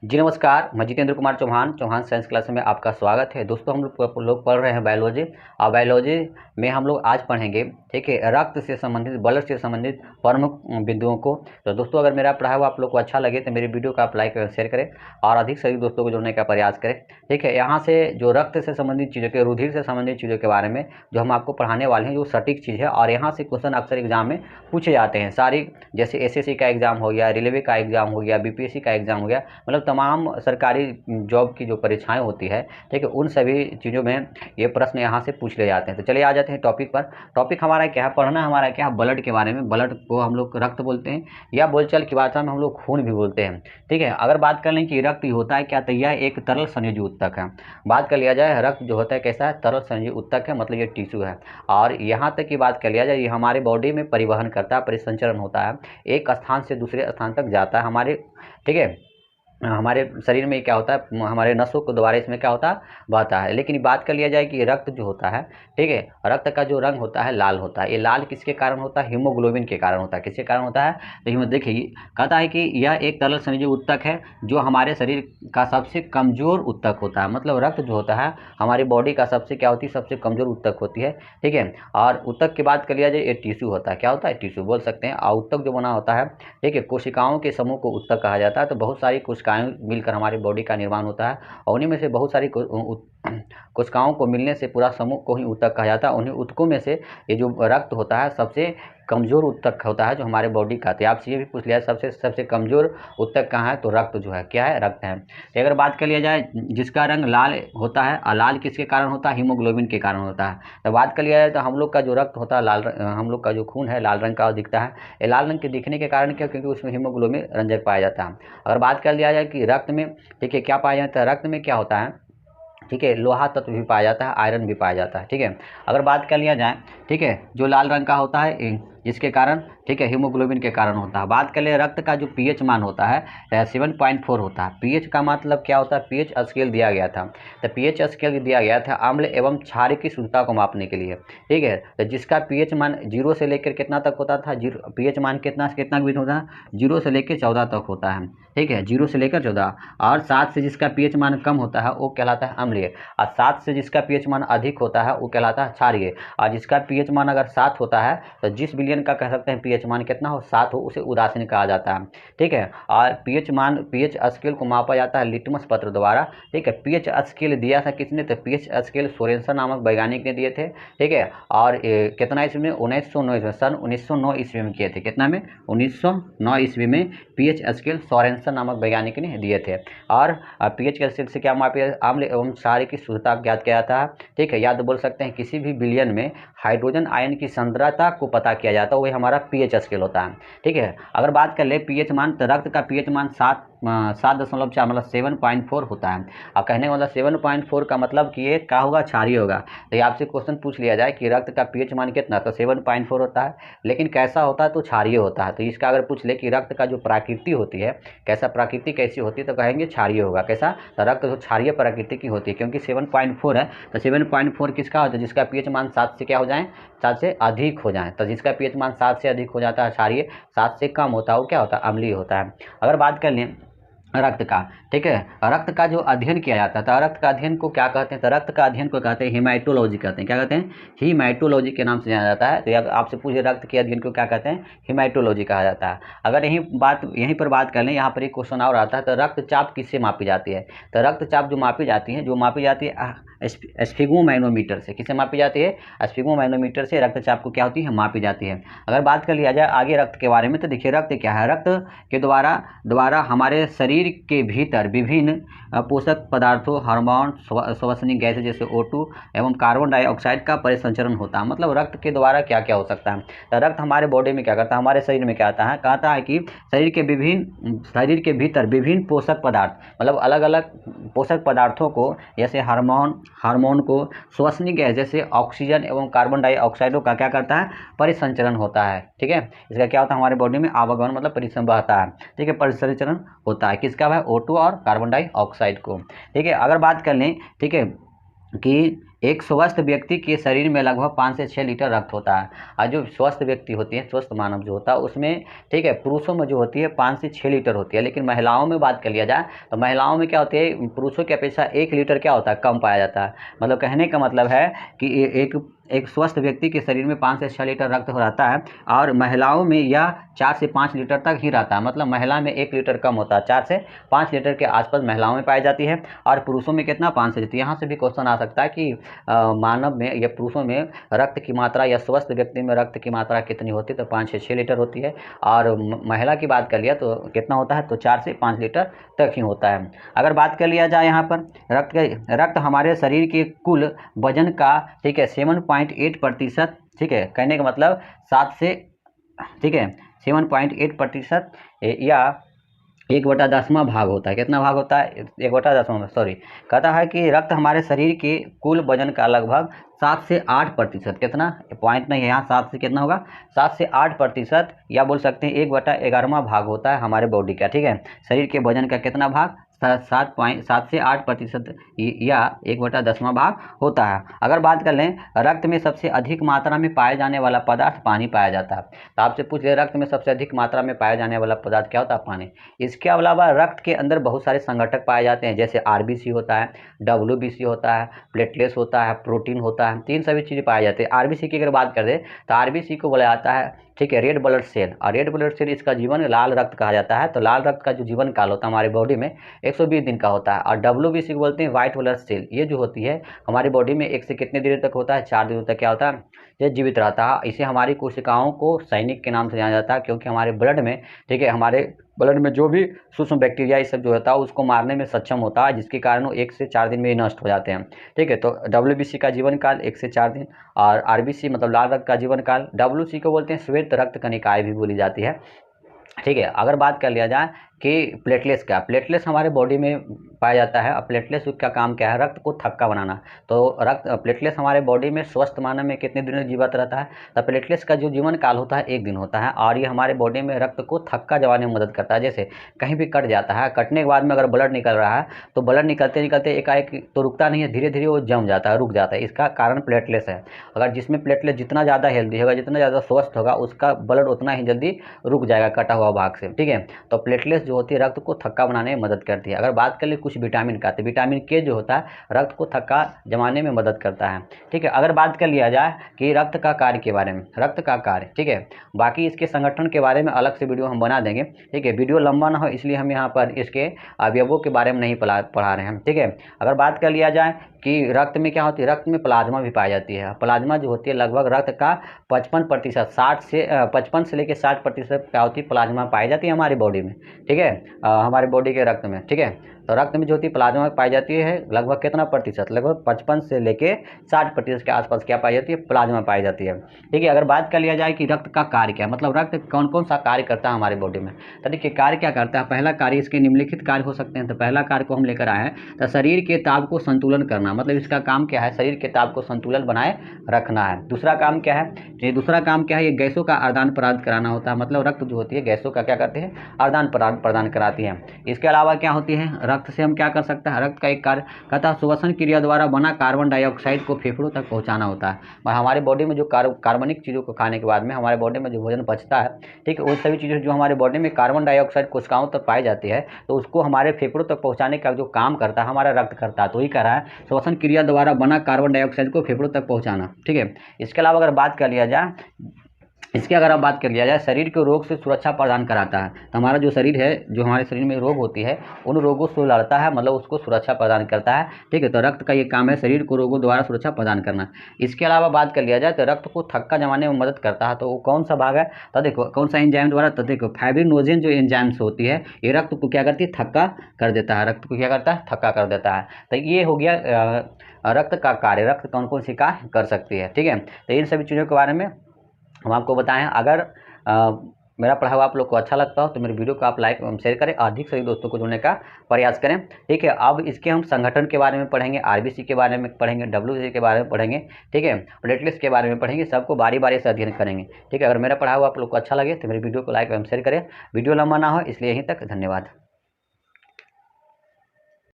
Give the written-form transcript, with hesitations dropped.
जी नमस्कार, मैं Jitendra Kumar Chauhan Chauhan science class में आपका स्वागत है। दोस्तों हम लोग पढ़ रहे हैं बायोलॉजी। और बायोलॉजी में हम लोग आज पढ़ेंगे, ठीक है, रक्त से संबंधित, ब्लड से संबंधित प्रमुख बिंदुओं को। तो दोस्तों अगर मेरा पढ़ा हुआ आप लोग को अच्छा लगे तो मेरी वीडियो को आप लाइक और शेयर करें और अधिक से अधिक दोस्तों को जोड़ने का प्रयास करें। ठीक है, यहाँ से जो रक्त से संबंधित चीज़ों के, रुधिर से संबंधित चीज़ों के बारे में जो हम आपको पढ़ाने वाले हैं, जो सटीक चीज़ है और यहाँ से क्वेश्चन अक्सर एग्जाम में पूछे जाते हैं सारी, जैसे एसएससी का एग्जाम हो गया, रेलवे का एग्जाम हो गया, बीपीएससी का एग्जाम हो गया, मतलब तमाम सरकारी जॉब की जो परीक्षाएं होती है, ठीक है, उन सभी चीज़ों में ये प्रश्न यहाँ से पूछ ले जाते हैं। तो चलिए आ जाते हैं टॉपिक पर। टॉपिक हमारा क्या है, पढ़ना हमारा क्या है, ब्लड के बारे में। ब्लड को हम लोग रक्त बोलते हैं या बोलचाल की भाषा में हम लोग खून भी बोलते हैं। ठीक है, अगर बात कर लें कि रक्त होता है क्या, तो यह एक तरल संयोजी उत्तक है। बात कर लिया जाए रक्त जो होता है कैसा है, तरल संयोजी उत्तक है, मतलब ये टिश्यू है। और यहाँ तक की बात कर लिया जाए, ये हमारे बॉडी में परिवहन करता है, परिसंचरण होता है, एक स्थान से दूसरे स्थान तक जाता है हमारे। ठीक है, हमारे शरीर में क्या होता है, हमारे नसों के द्वारा इसमें क्या होता है, बहता है। लेकिन बात कर लिया जाए कि रक्त जो होता है, ठीक है, रक्त का जो रंग होता है लाल होता है। ये लाल किसके कारण होता है, हीमोग्लोबिन के कारण होता है। किसके कारण होता है, तो देखिए कहता है कि यह एक तरल संयोजी उत्तक है जो हमारे शरीर का सबसे कमजोर उत्तक होता है। मतलब रक्त जो होता है हमारी बॉडी का सबसे क्या होती है, सबसे कमजोर उत्तक होती है। ठीक है, और उत्तक की बात कर लिया जाए, ये टिश्यू होता है। क्या होता है, टिश्यू बोल सकते हैं। और उत्तक जो बना होता है, ठीक है, कोशिकाओं के समूह को उत्तक कहा जाता है। तो बहुत सारी कोशिकाएं मिलकर हमारी बॉडी का निर्माण होता है और उन्हीं में से बहुत सारी कोशिकाओं को मिलने से पूरा समूह को ही उत्तक कहा जाता है। उन्हीं उत्तकों में से ये जो रक्त होता है सबसे कमजोर उत्तक होता है जो हमारे बॉडी का। तो आपसे ये भी पूछ लिया सबसे कमजोर उत्तक कहाँ है, तो रक्त जो है क्या है, रक्त है। तो अगर बात कर लिया जाए जिसका रंग लाल होता है, और लाल किसके कारण होता है, हीमोग्लोबिन के कारण होता है। तो बात कर लिया जाए तो हम लोग का जो रक्त होता है लाल, हम लोग का जो खून है लाल रंग का दिखता है। ये लाल रंग के दिखने के कारण क्या, क्योंकि उसमें हीमोग्लोबिन रंजक पाया जाता है। अगर बात कर लिया जाए कि रक्त में, ठीक है, क्या पाया जाता है, रक्त में क्या होता है, ठीक है, लोहा तत्व भी पाया जाता है, आयरन भी पाया जाता है। ठीक है, अगर बात कर लिया जाए, ठीक है, जो लाल रंग का होता है जिसके कारण, ठीक है, हीमोग्लोबिन के कारण होता है। बात कर ले रक्त का जो पीएच मान होता है 7.4 होता है। पीएच का मतलब क्या होता है, पीएच स्केल दिया गया था। तो पीएच स्केल दिया गया था अम्ल एवं क्षार की शुद्धता को मापने के लिए। ठीक है, तो जिसका पीएच मान 0 से लेकर कितना तक होता था, पीएच मान कितना से कितना के बीच होता है, 0 से लेकर 14 तक होता है। ठीक है, 0 से लेकर 14। और 7 से जिसका पीएच मान कम होता है वो कहलाता है अम्लीय, और 7 से जिसका पीएच मान अधिक होता है वो कहलाता है क्षारीय। और जिसका पीएच मान अगर 7 होता है तो जिस विलयन का कह सकते हैं पीएच मान कितना हो, 7 हो, उसे उदासीन कहा जाता है। ठीक है, और पीएच स्केल को मापा जाता है लिटमस पत्र द्वारा। ठीक है, पीएच स्केल दिया था किसने, तो पीएच स्केल सोरेनसन नामक वैज्ञानिक ने दिए थे। ठीक है, और कितना ईस्वी में, 1909 सन 1909 ईस्वी में किए थे। कितना में, 1909 ईस्वी में पीएच स्केल सोरेनसन नामक वैज्ञानिक ने दिए थे। और पीएच के स्केल से क्या मापे, अम्ल एवं क्षार की शुद्धता ज्ञात किया जाता है। ठीक है, याद बोल सकते हैं किसी भी विलयन में हाइड्रोजन आयन की सांद्रता को पता किया जाता है, वही हमारा पीएच स्केल होता है। ठीक है, अगर बात कर ले पीएच मान, तो रक्त का पीएच मान 7.4 मतलब 7.4 होता है। अब कहने का मतलब 7.4 का मतलब कि ये क्या होगा, क्षारीय होगा। तो ये आपसे क्वेश्चन पूछ लिया जाए कि रक्त का पीएच मान कितना, तो 7.4 होता है, लेकिन कैसा होता है, तो क्षारीय होता है। तो इसका अगर पूछ ले कि रक्त का जो प्रकृति होती है, कैसा प्रकृति कैसी होती है, तो कहेंगे क्षारीय होगा। कैसा, तो रक्त जो क्षारीय प्रकृति की होती है, क्योंकि 7.4 है। तो 7.4 किसका होता है, जिसका पीएच मान 7 से क्या हो जाए, 7 से अधिक हो जाए। तो जिसका पीएच मान 7 से अधिक हो जाता है क्षारीय, 7 से कम होता है वो क्या होता है, अम्लीय होता है। अगर बात कर लें रक्त का, ठीक है, रक्त का जो अध्ययन किया जाता है, तो रक्त का अध्ययन को क्या कहते हैं, तो रक्त का अध्ययन को कहते हैं हीमाटोलॉजी कहते हैं। क्या कहते हैं, हीमाटोलॉजी के नाम से जाना जाता है। तो आपसे पूछे रक्त के अध्ययन को क्या कहते हैं, हीमाटोलॉजी कहा जाता है। अगर यहीं पर बात कर लें, यहाँ पर एक क्वेश्चन और आता है, तो रक्तचाप किससे मापी जाती है, तो रक्तचाप जो मापी जाती है स्फिग्मोमैनोमीटर से। किससे मापी जाती है, स्फिग्मोमैनोमीटर से रक्तचाप को क्या होती है, मापी जाती है। अगर बात कर लिया जाए आगे रक्त के बारे में, तो देखिए रक्त क्या है, रक्त के द्वारा हमारे शरीर के भीतर विभिन्न पोषक पदार्थों, हार्मोन, श्वसनीय गैसें जैसे O2 एवं कार्बन डाइऑक्साइड का परिसंचरण होता है। मतलब रक्त के द्वारा क्या क्या हो सकता है, तो रक्त हमारे बॉडी में क्या करता है, हमारे शरीर में क्या आता है, कहता है कि शरीर के भीतर विभिन्न पोषक पदार्थ, मतलब अलग अलग पोषक पदार्थों को, जैसे हार्मोन को, श्वसनीय गैस जैसे ऑक्सीजन एवं कार्बन डाइऑक्साइडों का क्या करता है, परिसंचरण होता है। ठीक है, इसका क्या होता है, हमारे बॉडी में आवागमन मतलब परिसंचरण बहता है। ठीक है, परिसंचरण होता है किसका है, O2 और कार्बन डाइऑक्साइड को। ठीक है, अगर बात कर लें, ठीक है, कि एक स्वस्थ व्यक्ति के शरीर में लगभग 5 से 6 लीटर रक्त होता है। और जो स्वस्थ व्यक्ति होती है, स्वस्थ मानव जो होता है उसमें, ठीक है, पुरुषों में जो होती है 5 से 6 लीटर होती है। लेकिन महिलाओं में बात कर लिया जाए तो महिलाओं में क्या होती है, पुरुषों की अपेक्षा 1 लीटर क्या होता है, कम पाया जाता है। मतलब कहने का मतलब है कि एक स्वस्थ व्यक्ति के शरीर में 5 से 6 लीटर रक्त हो रहता है, और महिलाओं में यह 4 से 5 लीटर तक ही रहता है। मतलब महिला में 1 लीटर कम होता है, 4 से 5 लीटर के आसपास महिलाओं में पाई जाती है, और पुरुषों में कितना, 5 से। तो यहाँ से भी क्वेश्चन आ सकता है कि मानव में या पुरुषों में रक्त की मात्रा या स्वस्थ व्यक्ति में रक्त की मात्रा कितनी होती है, तो 5 से 6 लीटर होती है। और महिला की बात कर लिया तो कितना होता है, तो 4 से 5 लीटर तक ही होता है। अगर बात कर लिया जाए यहाँ पर रक्त हमारे शरीर के कुल वजन का, ठीक है, 7.8%, ठीक है, कहने का मतलब 7 से, ठीक है, 7.8% या 1/10वां भाग होता है। कितना भाग होता है, 1/10वां, सॉरी। कहता है कि रक्त हमारे शरीर के कुल वजन का लगभग 7 से 8%, कितना, पॉइंट नहीं है यहाँ, 7 से कितना होगा, 7 से 8%, या बोल सकते हैं 1/11वां भाग होता है हमारे बॉडी का, ठीक है। शरीर के वजन का कितना भाग, 7 से 8% या 1/10वां भाग होता है। अगर बात कर लें, रक्त में सबसे अधिक मात्रा में पाया जाने वाला पदार्थ पानी पाया जाता है। तो आपसे पूछ ले, रक्त में सबसे अधिक मात्रा में पाया जाने वाला पदार्थ क्या होता है, पानी। इसके अलावा रक्त के अंदर बहुत सारे संघटक पाए जाते हैं, जैसे आरबीसी होता है, डब्ल्यूबीसी होता है, प्लेटलेट्स होता है, प्रोटीन होता है, तीन सभी चीज़ें पाई जाती है। आरबीसी की अगर बात कर दे तो आरबीसी को बोला जाता है, ठीक है, रेड ब्लड सेल। और रेड ब्लड सेल, इसका जीवन लाल रक्त कहा जाता है। तो लाल रक्त का जो जीवन काल होता है हमारी बॉडी में 120 दिन का होता है। और डब्ल्यूबीसी को बोलते हैं व्हाइट ब्लड सेल। ये जो होती है हमारी बॉडी में 1 से कितने दिनों तक होता है, 4 दिनों तक क्या होता है, ये जीवित रहता है। इसे हमारी कोशिकाओं को सैनिक के नाम से जाना जाता है, क्योंकि हमारे ब्लड में, ठीक है, हमारे ब्लड में जो भी सूक्ष्म बैक्टीरिया ये सब जो होता है उसको मारने में सक्षम होता है, जिसके कारण वो 1 से 4 दिन में ही नष्ट हो जाते हैं, ठीक है। तो डब्ल्यूबीसी का जीवन काल 1 से 4 दिन, और आरबीसी मतलब लाल रक्त का जीवन काल, डब्ल्यूसी को बोलते हैं श्वेत रक्त कणिकाएं भी बोली जाती है, ठीक है। अगर बात कर लिया जाए कि प्लेटलेट्स का, प्लेटलेट्स हमारे बॉडी में पाया जाता है। और प्लेटलेट्स का काम क्या है, रक्त को थक्का बनाना। तो प्लेटलेट्स हमारे बॉडी में स्वस्थ मानव में कितने दिनों जीवित रहता है, तो प्लेटलेट्स का जो जीवन काल होता है 1 दिन होता है। और ये हमारे बॉडी में रक्त को थक्का जमाने में मदद करता है। जैसे कहीं भी कट जाता है, कटने के बाद में अगर ब्लड निकल रहा है तो ब्लड निकलते निकलते एकाएक तो रुकता नहीं है, धीरे धीरे वो जम जाता है, रुक जाता है। इसका कारण प्लेटलेट्स है। अगर जिसमें प्लेटलेट जितना ज़्यादा हेल्दी होगा, जितना ज़्यादा स्वस्थ होगा, उसका ब्लड उतना ही जल्दी रुक जाएगा कटा हुआ भाग से, ठीक है। तो प्लेटलेट्स जो होती है रक्त को थक्का बनाने में मदद करती है। अगर बात कर ले कुछ विटामिन का, तो विटामिन के जो होता है रक्त को थक्का जमाने में मदद करता है, ठीक है। अगर बात कर लिया जाए कि रक्त का कार्य के बारे में, रक्त का कार्य, ठीक है, बाकी इसके संगठन के बारे में अलग से वीडियो हम बना देंगे, ठीक है। वीडियो लंबा ना हो इसलिए हम यहाँ पर इसके अवयवों के बारे में नहीं पढ़ा रहे हैं, ठीक है। अगर बात कर लिया जाए कि रक्त में क्या होती है, रक्त में प्लाज्मा भी पाई जाती है। प्लाज्मा जो होती है लगभग रक्त का 55%, 55 से लेकर 60% क्या होती है, प्लाज्मा पाई जाती है हमारी बॉडी में, ठीक है, हमारे बॉडी के रक्त में, ठीक है। तो रक्त में जो होती है प्लाज्मा पाई जाती है लगभग कितना प्रतिशत, लगभग 55 से लेके 60% के आसपास क्या पाई जाती है, प्लाज्मा पाई जाती है, ठीक है। अगर बात कर लिया जाए कि रक्त का कार्य क्या, मतलब रक्त कौन कौन सा कार्य करता है हमारी बॉडी में, तो देखिए कार्य क्या करता है। पहला कार्य, इसके निम्नलिखित कार्य हो सकते हैं। तो पहला कार्य को हम लेकर आए हैं, तो शरीर के ताप को संतुलन करना, मतलब इसका काम क्या है, शरीर के ताप को संतुलन बनाए रखना है। दूसरा काम क्या है, ये दूसरा काम क्या है, ये गैसों का आदान प्रदान कराना होता है। मतलब रक्त जो होती है गैसों का क्या करते हैं, आदान प्रदान कराती है। इसके अलावा क्या होती है, रक्त से हम क्या कर सकते हैं, रक्त का एक कार्य कहता है श्वसन क्रिया द्वारा बना कार्बन डाइऑक्साइड को फेफड़ों तक पहुंचाना होता है। और हमारे बॉडी में जो कार्बनिक चीज़ों को खाने के बाद में हमारे बॉडी में जो भोजन बचता है, ठीक है, उन सभी चीज़ों जो हमारे बॉडी में कार्बन डाइऑक्साइड कोशिकाओं तक पाई जाती है, तो उसको हमारे फेफड़ों तक पहुँचाने का जो काम करता है हमारा रक्त करता है। तो वही कर रहा है, श्वसन क्रिया द्वारा बना कार्बन डाइऑक्साइड को फेफड़ों तक पहुँचाना, ठीक है। इसके अलावा अगर बात कर लिया जाए, इसकी अगर आप बात कर लिया जाए, शरीर को रोग से सुरक्षा प्रदान कराता है। तो हमारा जो शरीर है, जो हमारे शरीर में रोग होती है उन रोगों से लड़ता है, मतलब उसको सुरक्षा प्रदान करता है, ठीक है। तो रक्त का ये काम है शरीर को रोगों द्वारा सुरक्षा प्रदान करना। इसके अलावा बात कर लिया जाए तो रक्त को थक्का जमाने में मदद करता है। तो वो कौन सा भाग है, तो देखो कौन सा एंजाइम द्वारा, तो देखो फाइब्रिनोजेन जो एंजाइम्स होती है ये रक्त को क्या करती है, थक्का कर देता है, रक्त को क्या करता है, थक्का कर देता है। तो ये हो गया रक्त का कार्य, रक्त कौन कौन सी कार्य कर सकती है, ठीक है। तो इन सभी चीज़ों के बारे में हम आपको बताएं। अगर मेरा पढ़ा हुआ आप लोग को अच्छा लगता हो तो मेरे वीडियो को आप लाइक एवं शेयर करें, अधिक से अधिक दोस्तों को जोड़ने का प्रयास करें, ठीक है। अब इसके हम संगठन के बारे में पढ़ेंगे, आरबीसी के बारे में पढ़ेंगे, डब्ल्यूबीसी के बारे में पढ़ेंगे, ठीक है, प्लेटलेट्स के बारे में पढ़ेंगे, सबको बारी बारी से अध्ययन करेंगे, ठीक है। अगर मेरा पढ़ा हुआ आप लोग को अच्छा लगे तो मेरे वीडियो को लाइक एवं शेयर करें। वीडियो लंबा ना हो इसलिए यहीं तक, धन्यवाद।